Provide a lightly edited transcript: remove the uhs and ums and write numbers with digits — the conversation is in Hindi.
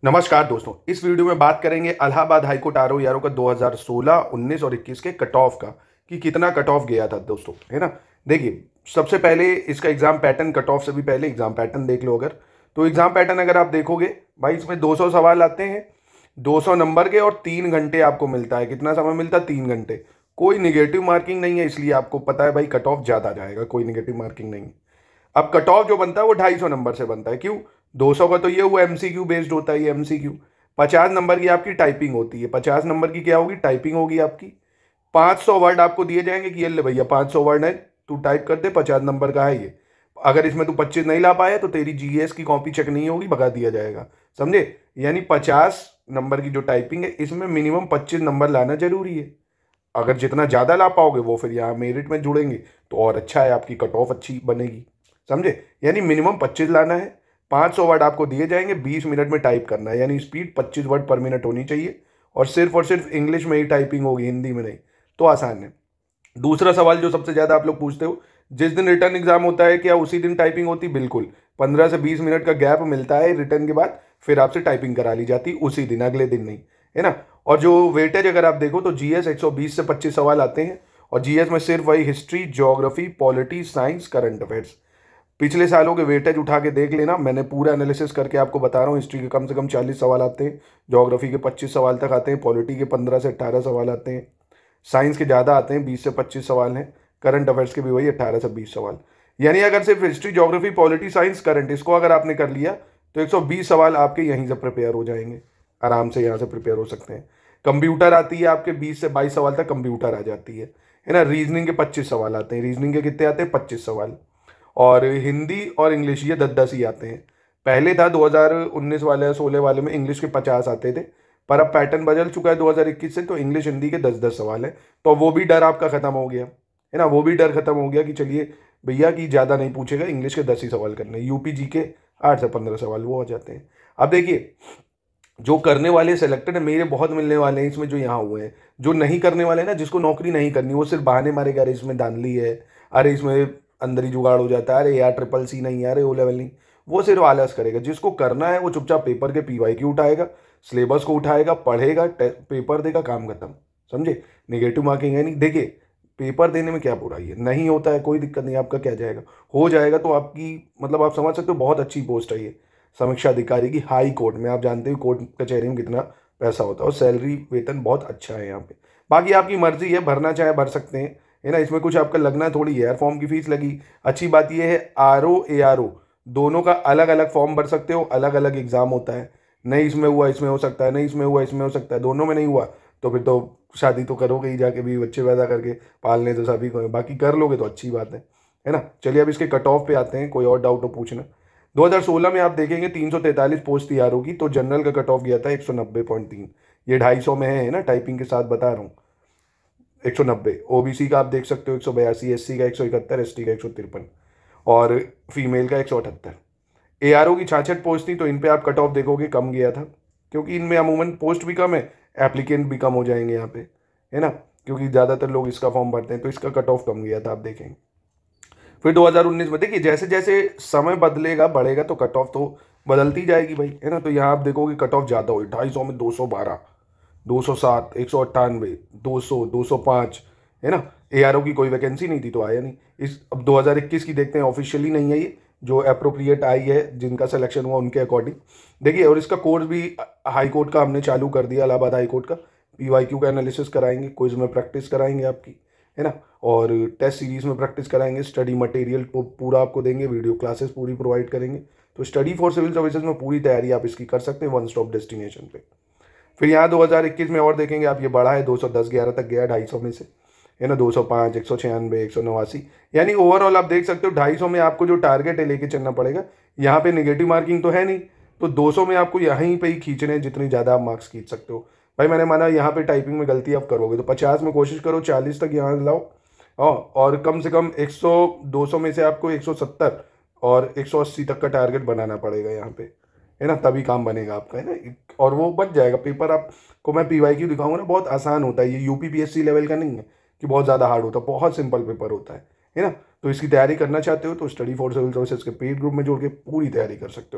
नमस्कार दोस्तों, इस वीडियो में बात करेंगे इलाहाबाद हाईकोर्ट आरओ यारो का 2016, 19 और 21 के कट ऑफ का कि कितना कट ऑफ गया था दोस्तों, है ना। देखिए, सबसे पहले इसका एग्जाम पैटर्न, कट ऑफ से भी पहले एग्जाम पैटर्न देख लो। अगर तो एग्जाम पैटर्न अगर आप देखोगे भाई, इसमें 200 सवाल आते हैं, 200 नंबर के, और 3 घंटे आपको मिलता है। कितना समय मिलता है? 3 घंटे। कोई निगेटिव मार्किंग नहीं है, इसलिए आपको पता है भाई कट ऑफ ज़्यादा जाएगा, कोई निगेटिव मार्किंग नहीं है। अब कट ऑफ जो बनता है वो 250 नंबर से बनता है। क्यों? 200 का तो ये हुआ एमसीक्यू बेस्ड होता है, ये एमसीक्यू। 50 नंबर की आपकी टाइपिंग होती है। 50 नंबर की क्या होगी? टाइपिंग होगी आपकी। 500 वर्ड आपको दिए जाएंगे कि ये ले भैया 500 वर्ड है, तू टाइप कर दे, 50 नंबर का है ये। अगर इसमें तू 25 नहीं ला पाया तो तेरी जीएस की कॉपी चेक नहीं होगी, भगा दिया जाएगा। समझे? यानी 50 नंबर की जो टाइपिंग है, इसमें मिनिमम 25 नंबर लाना जरूरी है। अगर जितना ज़्यादा ला पाओगे वो फिर यहाँ मेरिट में जुड़ेंगे तो और अच्छा है, आपकी कट ऑफ अच्छी बनेगी। समझे? यानी मिनिमम 25 लाना है। 500 वर्ड आपको दिए जाएंगे, 20 मिनट में टाइप करना है, यानी स्पीड 25 वर्ड पर मिनट होनी चाहिए। और सिर्फ इंग्लिश में ही टाइपिंग होगी, हिंदी में नहीं। तो आसान है। दूसरा सवाल जो सबसे ज़्यादा आप लोग पूछते हो, जिस दिन रिटर्न एग्जाम होता है क्या उसी दिन टाइपिंग होती? बिल्कुल। 15 से 20 मिनट का गैप मिलता है रिटर्न के बाद, फिर आपसे टाइपिंग करा ली जाती उसी दिन, अगले दिन नहीं, है ना। और जो वेटेज अगर आप देखो तो जीएस 120 से 25 सवाल आते हैं, और जीएस में सिर्फ वही history, geography, polity, science, current affairs. पिछले सालों के वेटेज उठा के देख लेना, मैंने पूरा एनालिसिस करके आपको बता रहा हूँ। हिस्ट्री के कम से कम 40 सवाल आते हैं, ज्योग्राफी के 25 सवाल तक आते हैं, पॉलिटी के 15 से 18 सवाल आते हैं, साइंस के ज़्यादा आते हैं, 20 से 25 सवाल हैं, करंट अफेयर्स के भी वही 18 से 20 सवाल। यानी अगर सिर्फ history, geography, polity, science, current, इसको अगर आपने कर लिया तो 120 सवाल आपके यहीं से प्रिपेयर हो जाएंगे, आराम से यहाँ से प्रिपेयर हो सकते हैं। कंप्यूटर आती है आपके 20 से 22 सवाल तक कंप्यूटर आ जाती है ना। रीजनिंग के 25 सवाल आते हैं, रीजनिंग के कितने आते हैं? 25 सवाल। और हिंदी और इंग्लिश ये 10-10 ही आते हैं। पहले था 2019 वाले 16 वाले में इंग्लिश के 50 आते थे, पर अब पैटर्न बदल चुका है 2021 से, तो इंग्लिश हिंदी के 10-10 सवाल है। तो वो भी डर आपका खत्म हो गया, है ना। वो भी डर खत्म हो गया कि चलिए भैया कि ज़्यादा नहीं पूछेगा, इंग्लिश के 10 ही सवाल करने, यूपी जी के 8 से 15 सवाल वो हो जाते हैं। अब देखिए, जो करने वाले सेलेक्टेड है, मेरे बहुत मिलने वाले हैं इसमें जो यहाँ हुए हैं। जो नहीं करने वाले हैं ना, जिसको नौकरी नहीं करनी, वो सिर्फ बहाने मारेगा, अरे इसमें धांधली है, अरे इसमें अंदर ही जुगाड़ हो जाता है, अरे यार ट्रिपल सी नहीं है, अरे ओ लेवल नहीं। वो सिर्फ आलस करेगा। जिसको करना है वो चुपचाप पेपर के पीवाईक्यू उठाएगा, सिलेबस को उठाएगा, पढ़ेगा, पेपर देगा, काम खत्म। समझे? निगेटिव मार्किंग है नहीं। देखिए, पेपर देने में क्या बुराई है, नहीं होता है कोई दिक्कत नहीं, आपका क्या जाएगा, हो जाएगा तो आपकी, मतलब आप समझ सकते हो बहुत अच्छी पोस्ट है ये, समीक्षा अधिकारी की, हाई कोर्ट में। आप जानते हो कोर्ट कचहरी में कितना पैसा होता है, और सैलरी वेतन बहुत अच्छा है यहाँ पे। बाकी आपकी मर्जी है, भरना चाहे भर सकते हैं, है ना। इसमें कुछ आपका लगना थोड़ी है यार, फॉर्म की फीस लगी। अच्छी बात यह है, आरओ एआरओ दोनों का अलग अलग फॉर्म भर सकते हो, अलग अलग एग्जाम होता है। नहीं इसमें हुआ इसमें हो सकता है, नहीं इसमें हुआ इसमें हो सकता है, दोनों में नहीं हुआ तो फिर तो शादी तो करोगे ही जाके, भी बच्चे पैदा करके पालने तो सभी को है। बाकी कर लोगे तो अच्छी बात है ना। चलिए अब इसके कट ऑफ पे आते हैं, कोई और डाउट हो पूछना। 2016 में आप देखेंगे 343 पोस्ट थी आरओ की, तो जनरल का कट ऑफ गया था 190.3। ये 250 में है ना, टाइपिंग के साथ बता रहा हूँ। 190। ओबीसी का आप देख सकते हो 182, एससी का 171, एसटी का 153, और फीमेल का 178। एआरओ की 66 पोस्ट थी, तो इन पे आप कट ऑफ देखोगे कम गया था, क्योंकि इनमें अमूमन पोस्ट भी कम है, एप्लीकेंट भी कम हो जाएंगे यहाँ पे, है ना। क्योंकि ज़्यादातर लोग इसका फॉर्म भरते हैं, तो इसका कट ऑफ कम गया था, आप देखेंगे। फिर 2019 में देखिए, जैसे जैसे समय बदलेगा बढ़ेगा तो कट ऑफ तो बदलती जाएगी भाई, है ना। तो यहाँ आप देखोगे कट ऑफ ज़्यादा हुई, 250 में 212, 207, 198, 200, 205, है ना। एआरओ की कोई वैकेंसी नहीं थी तो आया नहीं। इस अब 2021 की देखते हैं, ऑफिशियली नहीं है ये, जो अप्रोप्रिएट आई है, जिनका सिलेक्शन हुआ उनके अकॉर्डिंग। देखिए, और इसका कोर्स भी हाई कोर्ट का हमने चालू कर दिया, इलाहाबाद हाई कोर्ट का। पीवाईक्यू का एनालिसिस कराएंगे, क्विज में प्रैक्टिस कराएंगे आपकी, है ना। और टेस्ट सीरीज में प्रैक्टिस कराएंगे, स्टडी मटेरियल पूरा आपको देंगे, वीडियो क्लासेस पूरी प्रोवाइड करेंगे। तो स्टडी फॉर सिविल सर्विसेज में पूरी तैयारी आप इसकी कर सकते हैं, वन स्टॉप डेस्टिनेशन पे। फिर यहाँ 2021 में और देखेंगे आप, ये बढ़ा है 210-11 तक गया 250 में से, है ना। 205, 196, 189, यानी ओवरऑल आप देख सकते हो 250 में आपको जो टारगेट है लेके चलना पड़ेगा। यहाँ पे नेगेटिव मार्किंग तो है नहीं, तो 200 में आपको यहीं पे ही खींचने हैं, जितनी ज़्यादा आप मार्क्स खींच सकते हो। भाई मैंने माना यहाँ पे टाइपिंग में गलती आप करोगे तो 50 में कोशिश करो, 40 तक यहाँ लाओ। हाँ, और कम से कम 200 में से आपको 170 और 180 तक का टारगेट बनाना पड़ेगा यहाँ पे, है ना। तभी काम बनेगा आपका, है ना। और वो बच जाएगा पेपर। आपको मैं पीवाईक्यू दिखाऊंगा ना, बहुत आसान होता है ये, यूपीपीएससी लेवल का नहीं है कि बहुत ज़्यादा हार्ड होता है, बहुत सिंपल पेपर होता है ना। तो इसकी तैयारी करना चाहते हो तो स्टडी फॉर सिविल सर्विसेज के पेड ग्रुप में जोड़ के पूरी तैयारी कर सकते हो।